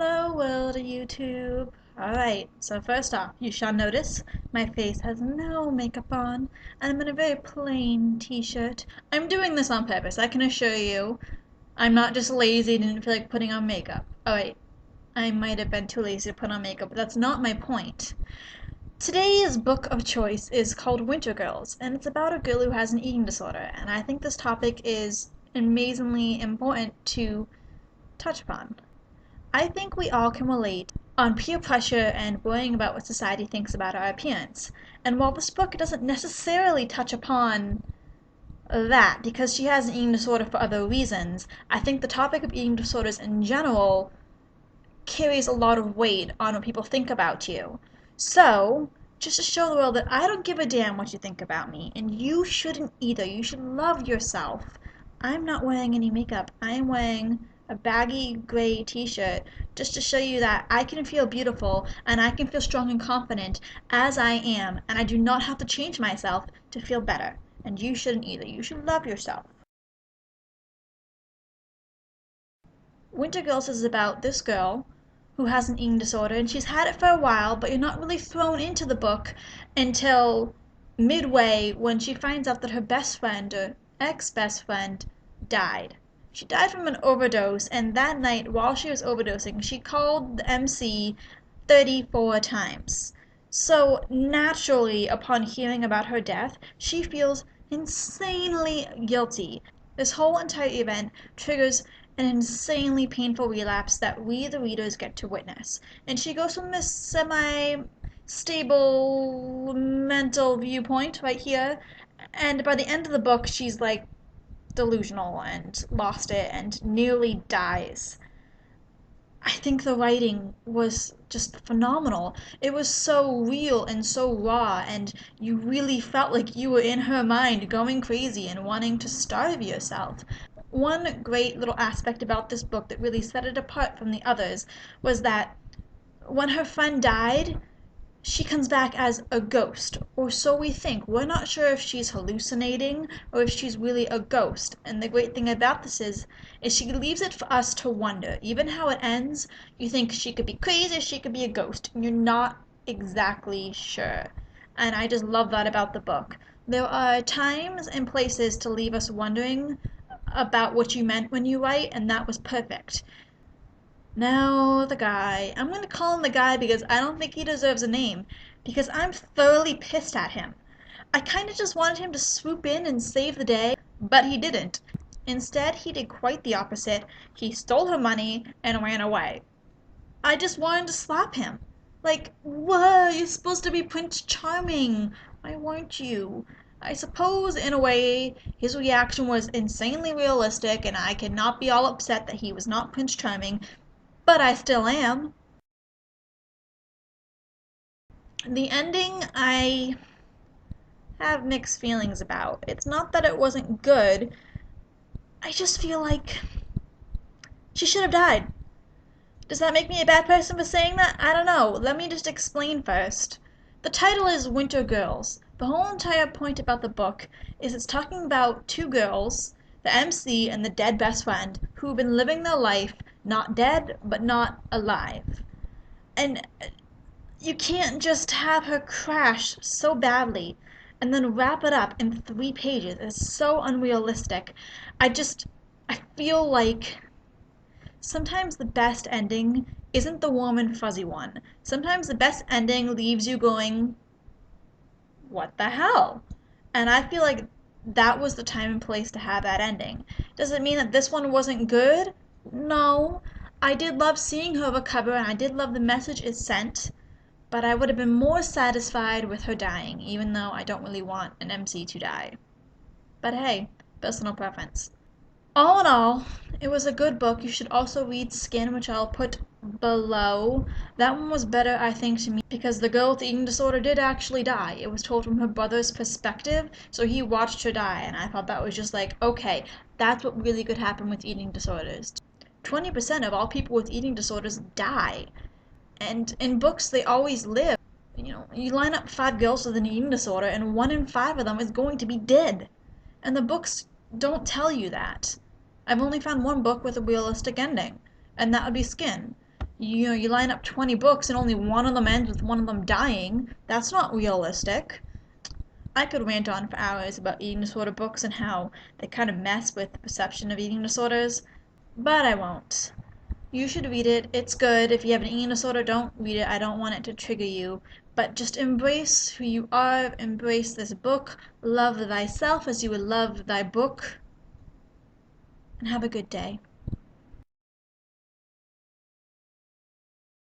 Hello world of YouTube. Alright, so first off, you shall notice my face has no makeup on, and I'm in a very plain t-shirt. I'm doing this on purpose, I can assure you. I'm not just lazy and didn't feel like putting on makeup. Alright, I might have been too lazy to put on makeup, but that's not my point. Today's book of choice is called Wintergirls, and it's about a girl who has an eating disorder, and I think this topic is amazingly important to touch upon. I think we all can relate on peer pressure and worrying about what society thinks about our appearance. And while this book doesn't necessarily touch upon that, because she has an eating disorder for other reasons, I think the topic of eating disorders in general carries a lot of weight on what people think about you. So, just to show the world that I don't give a damn what you think about me, and you shouldn't either. You should love yourself. I'm not wearing any makeup. I am wearing a baggy gray t-shirt just to show you that I can feel beautiful and I can feel strong and confident as I am, and I do not have to change myself to feel better. And you shouldn't either. You should love yourself. Wintergirls is about this girl who has an eating disorder, and she's had it for a while, but you're not really thrown into the book until midway when she finds out that her best friend, or ex-best friend, died. She died from an overdose, and that night while she was overdosing, she called the MC 34 times. So naturally, upon hearing about her death, she feels insanely guilty. This whole entire event triggers an insanely painful relapse that we, the readers, get to witness. And she goes from this semi-stable mental viewpoint right here, and by the end of the book, she's like delusional and lost it and nearly dies. I think the writing was just phenomenal. It was so real and so raw, and you really felt like you were in her mind going crazy and wanting to starve yourself. One great little aspect about this book that really set it apart from the others was that when her friend died, she comes back as a ghost, or so we think. We're not sure if she's hallucinating or if she's really a ghost. And the great thing about this is she leaves it for us to wonder. Even how it ends, you think she could be crazy, she could be a ghost, and you're not exactly sure. And I just love that about the book. There are times and places to leave us wondering about what you meant when you write, and that was perfect. Now, the guy. I'm going to call him the guy because I don't think he deserves a name, because I'm thoroughly pissed at him. I kind of just wanted him to swoop in and save the day, but he didn't. Instead, he did quite the opposite. He stole her money and ran away. I just wanted to slap him. Like, whoa, you're supposed to be Prince Charming. Why weren't you? I suppose, in a way, his reaction was insanely realistic, and I cannot be all upset that he was not Prince Charming, but I still am. The ending, I have mixed feelings about. It's not that it wasn't good, I just feel like she should have died. Does that make me a bad person for saying that? I don't know. Let me just explain first. The title is Wintergirls. The whole entire point about the book is it's talking about two girls, the MC and the dead best friend, who've been living their life not dead but not alive. And you can't just have her crash so badly and then wrap it up in 3 pages. It's so unrealistic. I feel like sometimes the best ending isn't the warm and fuzzy one. Sometimes the best ending leaves you going, what the hell? And I feel like that was the time and place to have that ending. Does it mean that this one wasn't good? No. I did love seeing her recover, and I did love the message it sent, but I would have been more satisfied with her dying, even though I don't really want an MC to die. But hey, personal preference. All in all, it was a good book. You should also read Skin, which I'll put below. That one was better, I think, to me, because the girl with the eating disorder did actually die. It was told from her brother's perspective, so he watched her die, and I thought that was just like, okay, that's what really could happen with eating disorders. 20% of all people with eating disorders die. And in books, they always live. You line up 5 girls with an eating disorder, and 1 in 5 of them is going to be dead. And the books don't tell you that. I've only found one book with a realistic ending, and that would be Skin. You line up 20 books and only one of them ends with one of them dying. That's not realistic. I could rant on for hours about eating disorder books and how they kind of mess with the perception of eating disorders, but I won't. You should read it. It's good. If you have an eating disorder, don't read it. I don't want it to trigger you. But just embrace who you are. Embrace this book. Love thyself as you would love thy book. And have a good day.